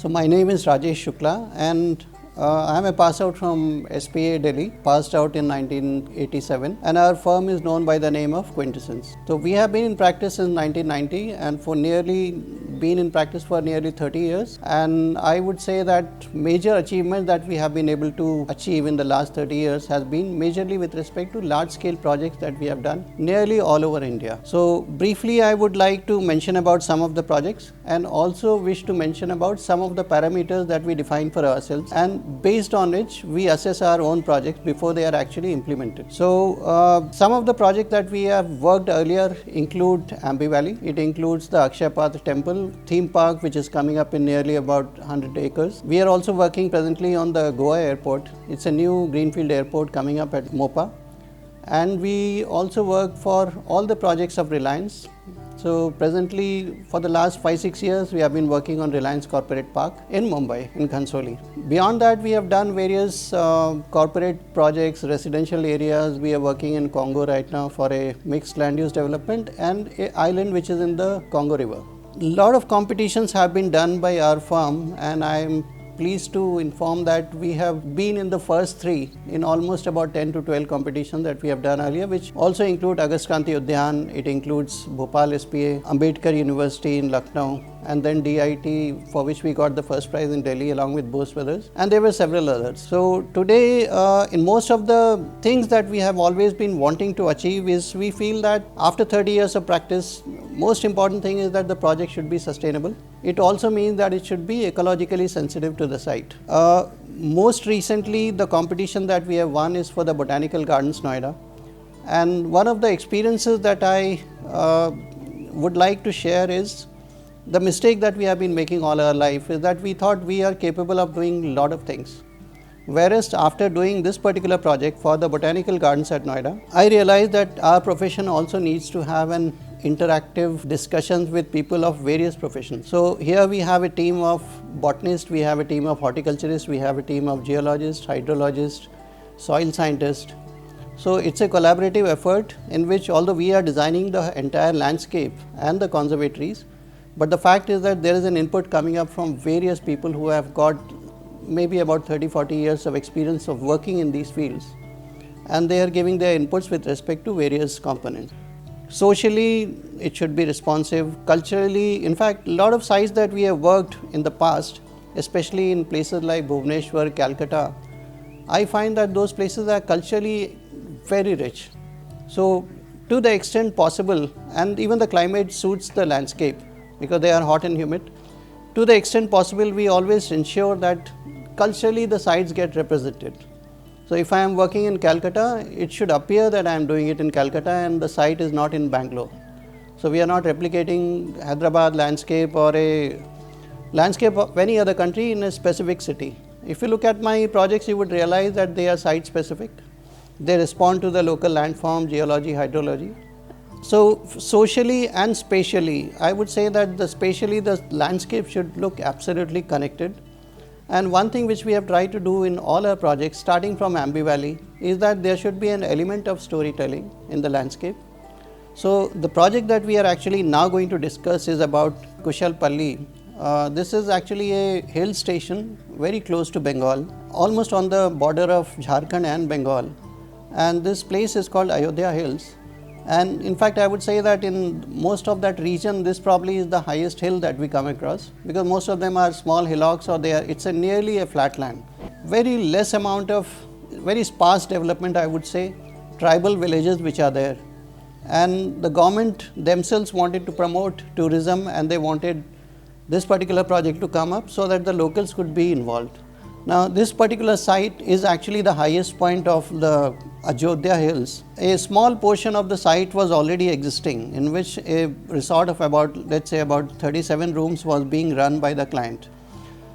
So my name is Rajesh Shukla, and I'm a pass out from SPA Delhi, passed out in 1987, and our firm is known by the name of Quintessence. So we have been in practice since 1990 and been in practice for nearly 30 years, and I would say that major achievement that we have been able to achieve in the last 30 years has been majorly with respect to large scale projects that we have done nearly all over India. So briefly I would like to mention about some of the projects and also wish to mention about some of the parameters that we define for ourselves and based on which we assess our own projects before they are actually implemented. So some of the projects that we have worked earlier include Ambi Valley. It includes the Akshaypath temple, theme park which is coming up in nearly about 100 acres. We are also working presently on the Goa airport. It's a new greenfield airport coming up at Mopa. And we also work for all the projects of Reliance. So presently for the last 5-6 years we have been working on Reliance Corporate Park in Mumbai, in Ghansoli. Beyond that we have done various corporate projects, residential areas. We are working in Congo right now for a mixed land use development and an island which is in the Congo River. A lot of competitions have been done by our firm, and I am pleased to inform that we have been in the first 3 in almost about 10 to 12 competitions that we have done earlier, which also include Agast Kranti Udyan, it includes Bhopal SPA, Ambedkar University in Lucknow, and then DIT, for which we got the first prize in Delhi along with Bose Brothers, and there were several others. So today in most of the things that we have always been wanting to achieve is we feel that after 30 years of practice, most important thing is that the project should be sustainable. It also means that it should be ecologically sensitive to the site. Most recently the competition that we have won is for the Botanical Gardens Noida, and one of the experiences that I would like to share is the mistake that we have been making all our life is that we thought we are capable of doing a lot of things. Whereas after doing this particular project for the Botanical Gardens at Noida, I realized that our profession also needs to have an interactive discussions with people of various professions. So here we have a team of botanists, we have a team of horticulturists, we have a team of geologists, hydrologists, soil scientists. So it's a collaborative effort in which, although we are designing the entire landscape and the conservatories, but the fact is that there is an input coming up from various people who have got maybe about 30-40 years of experience of working in these fields, and they are giving their inputs with respect to various components. Socially, it should be responsive. Culturally, in fact, a lot of sites that we have worked in the past, especially in places like Bhubaneswar, Calcutta, I find that those places are culturally very rich. So to the extent possible, and even the climate suits the landscape because they are hot and humid, to the extent possible we always ensure that culturally the sites get represented. So if I am working in Calcutta, it should appear that I am doing it in Calcutta and the site is not in Bangalore. So we are not replicating Hyderabad landscape or a landscape of any other country in a specific city. If you look at my projects, you would realize that they are site specific. They respond to the local landform, geology, hydrology. So socially and spatially, I would say that spatially the landscape should look absolutely connected. And one thing which we have tried to do in all our projects, starting from Ambi Valley, is that there should be an element of storytelling in the landscape. So the project that we are actually now going to discuss is about Kushalpalli. This is actually a hill station very close to Bengal, almost on the border of Jharkhand and Bengal. And this place is called Ayodhya Hills. And in fact, I would say that in most of that region, this probably is the highest hill that we come across, because most of them are small hillocks or it's nearly a flat land. Very less amount of, very sparse development, I would say, tribal villages which are there. And the government themselves wanted to promote tourism, and they wanted this particular project to come up so that the locals could be involved. Now this particular site is actually the highest point of the Ayodhya Hills. A small portion of the site was already existing, in which a resort of about, let's say about 37 rooms was being run by the client.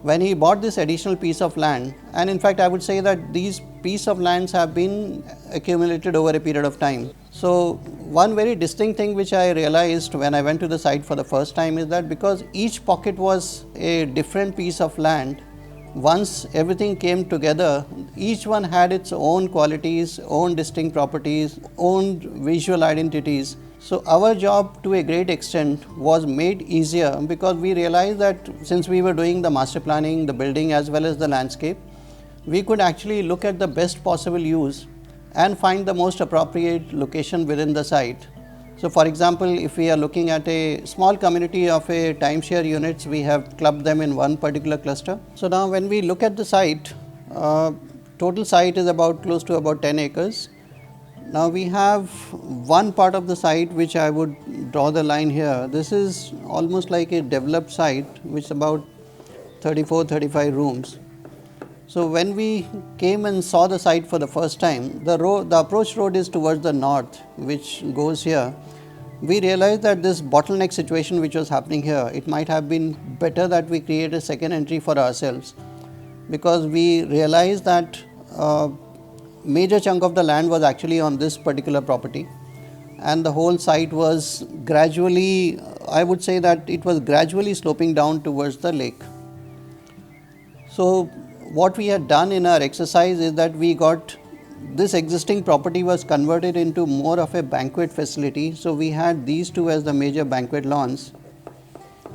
When he bought this additional piece of land, and in fact I would say that these piece of lands have been accumulated over a period of time. So one very distinct thing which I realized when I went to the site for the first time is that because each pocket was a different piece of land, once everything came together, each one had its own qualities, own distinct properties, own visual identities. So our job to a great extent was made easier because we realized that since we were doing the master planning, the building as well as the landscape, we could actually look at the best possible use and find the most appropriate location within the site. So for example, if we are looking at a small community of a timeshare units, we have clubbed them in one particular cluster. So now when we look at the site, total site is about close to about 10 acres. Now we have one part of the site which I would draw the line here. This is almost like a developed site which is about 34-35 rooms. So when we came and saw the site for the first time, the approach road is towards the north, which goes here. We realized that this bottleneck situation which was happening here, it might have been better that we create a second entry for ourselves, because we realized that major chunk of the land was actually on this particular property, and the whole site was gradually, I would say that it was gradually sloping down towards the lake. So what we had done in our exercise is that we got this existing property was converted into more of a banquet facility. So we had these two as the major banquet lawns,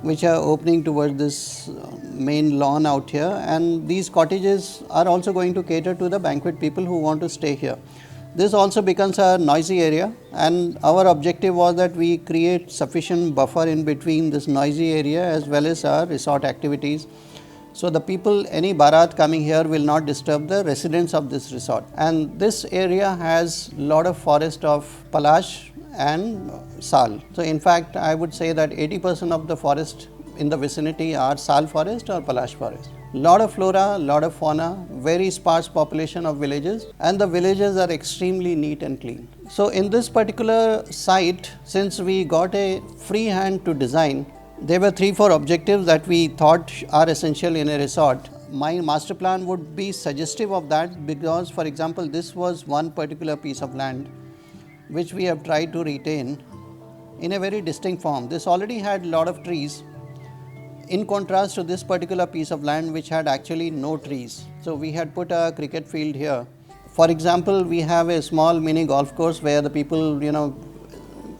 which are opening towards this main lawn out here, and these cottages are also going to cater to the banquet people who want to stay here. This also becomes a noisy area, and our objective was that we create sufficient buffer in between this noisy area as well as our resort activities. So the people, any Bharat coming here will not disturb the residents of this resort. And this area has lot of forest of Palash and Sal. So in fact, I would say that 80% of the forest in the vicinity are Sal forest or Palash forest. Lot of flora, lot of fauna, very sparse population of villages, and the villages are extremely neat and clean. So in this particular site, since we got a free hand to design, there were 3-4 objectives that we thought are essential in a resort. My master plan would be suggestive of that, because for example, this was one particular piece of land which we have tried to retain in a very distinct form. This already had a lot of trees, in contrast to this particular piece of land which had actually no trees. So we had put a cricket field here. For example, we have a small mini golf course where the people,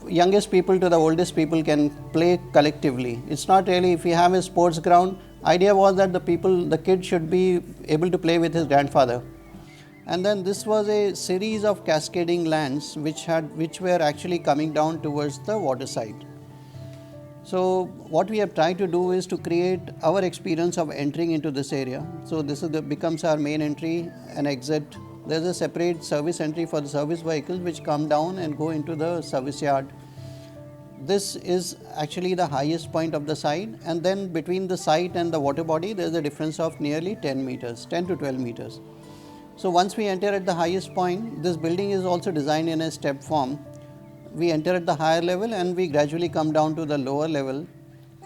youngest people to the oldest people can play collectively. It's not really, if you have a sports ground, idea was that the kid should be able to play with his grandfather. And then this was a series of cascading lands which were actually coming down towards the water side. So what we have tried to do is to create our experience of entering into this area. So this becomes our main entry and exit. There's a separate service entry for the service vehicles which come down and go into the service yard. This is actually the highest point of the site, and then between the site and the water body there is a difference of nearly 10 to 12 meters. So once we enter at the highest point, this building is also designed in a step form. We enter at the higher level and we gradually come down to the lower level,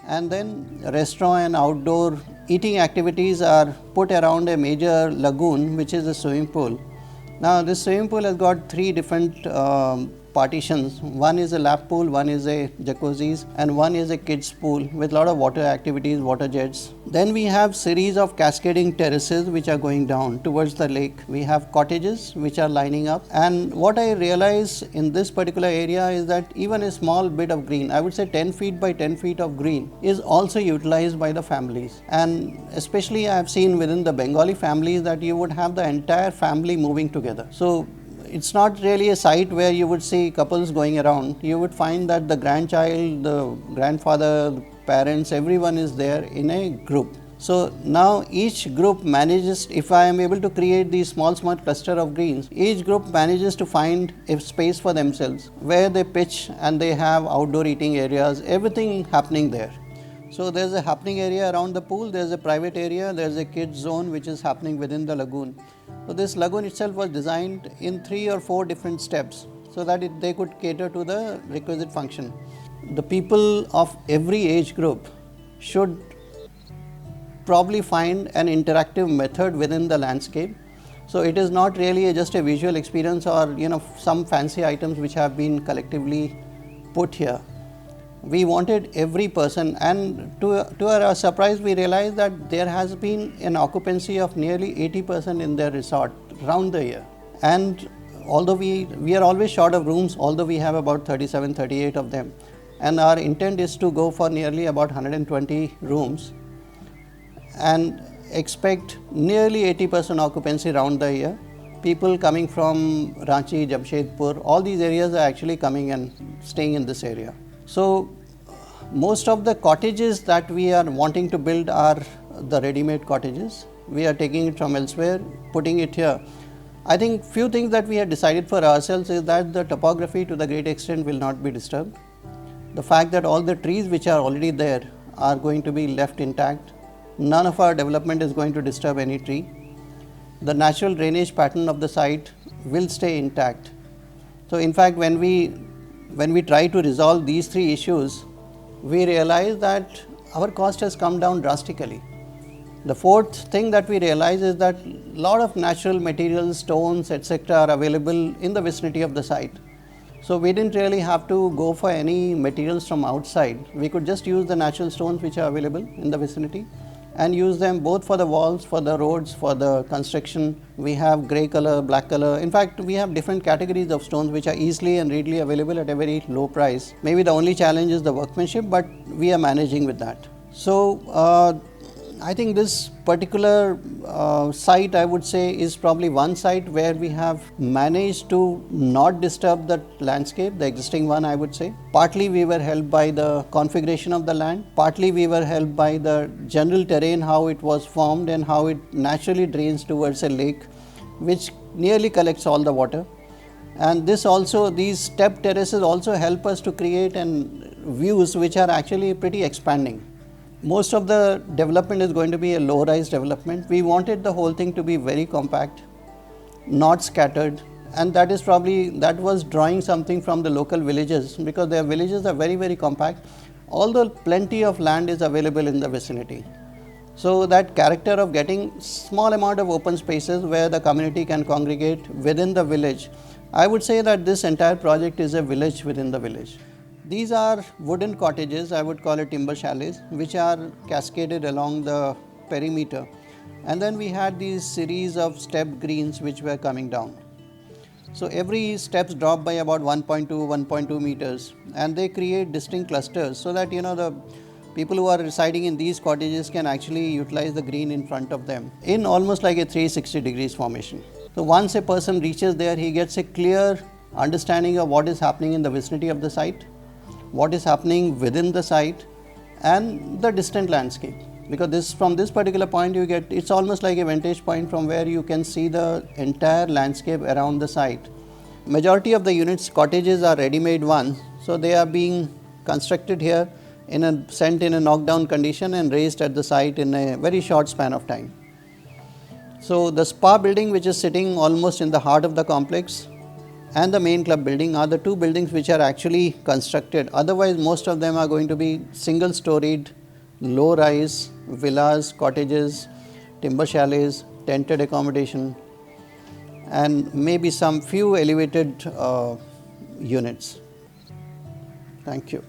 and then restaurant and outdoor eating activities are put around a major lagoon which is a swimming pool. Now this swimming pool has got 3 different partitions. One is a lap pool, one is a jacuzzi, and one is a kids pool with a lot of water activities, water jets. Then we have series of cascading terraces which are going down towards the lake. We have cottages which are lining up, and what I realize in this particular area is that even a small bit of green, I would say 10 feet by 10 feet of green, is also utilized by the families. And especially I have seen within the Bengali families that you would have the entire family moving together. So it's not really a site where you would see couples going around. You would find that the grandchild, the grandfather, the parents, everyone is there in a group. So now each group manages, if I am able to create these small cluster of greens, each group manages to find a space for themselves where they pitch and they have outdoor eating areas, everything happening there. So there's a happening area around the pool, there's a private area, there's a kids zone which is happening within the lagoon. So this lagoon itself was designed in 3 or 4 different steps so that they could cater to the requisite function. The people of every age group should probably find an interactive method within the landscape. So it is not really just a visual experience or some fancy items which have been collectively put here. We wanted every person, and to our surprise we realized that there has been an occupancy of nearly 80% in their resort round the year. And although we are always short of rooms, although we have about 37, 38 of them, and our intent is to go for nearly about 120 rooms and expect nearly 80% occupancy round the year. People coming from Ranchi, Jamshedpur, all these areas are actually coming and staying in this area. So most of the cottages that we are wanting to build are the ready-made cottages. We are taking it from elsewhere, putting it here. I think few things that we have decided for ourselves is that the topography to the great extent will not be disturbed. The fact that all the trees which are already there are going to be left intact. None of our development is going to disturb any tree. The natural drainage pattern of the site will stay intact. So in fact, when we try to resolve these three issues, we realize that our cost has come down drastically. The fourth thing that we realize is that a lot of natural materials, stones, etc. are available in the vicinity of the site. So we didn't really have to go for any materials from outside. We could just use the natural stones which are available in the vicinity and use them both for the walls, for the roads, for the construction. We have grey color, black color. In fact, we have different categories of stones which are easily and readily available at a very low price. Maybe the only challenge is the workmanship, but we are managing with that. So I think this particular site, I would say, is probably one site where we have managed to not disturb the landscape, the existing one, I would say. Partly we were helped by the configuration of the land, partly we were helped by the general terrain, how it was formed and how it naturally drains towards a lake, which nearly collects all the water. And this also, these step terraces also help us to create views which are actually pretty expanding. Most of the development is going to be a low-rise development. We wanted the whole thing to be very compact, not scattered, and that was drawing something from the local villages, because their villages are very, very compact, although plenty of land is available in the vicinity. So that character of getting small amount of open spaces where the community can congregate within the village, I would say that this entire project is a village within the village. These are wooden cottages, I would call it timber chalets, which are cascaded along the perimeter. And then we had these series of stepped greens which were coming down. So every steps drop by about 1.2 meters, and they create distinct clusters so that the people who are residing in these cottages can actually utilize the green in front of them in almost like a 360 degrees formation. So once a person reaches there, he gets a clear understanding of what is happening in the vicinity of the site, what is happening within the site, and the distant landscape. Because from this particular point it's almost like a vantage point from where you can see the entire landscape around the site. Majority of the units, cottages, are ready-made ones, so they are being constructed here, sent in a knockdown condition and raised at the site in a very short span of time. So the spa building, which is sitting almost in the heart of the complex, and the main club building are the two buildings which are actually constructed. Otherwise, most of them are going to be single-storied, low-rise villas, cottages, timber chalets, tented accommodation, and maybe some few elevated units. Thank you.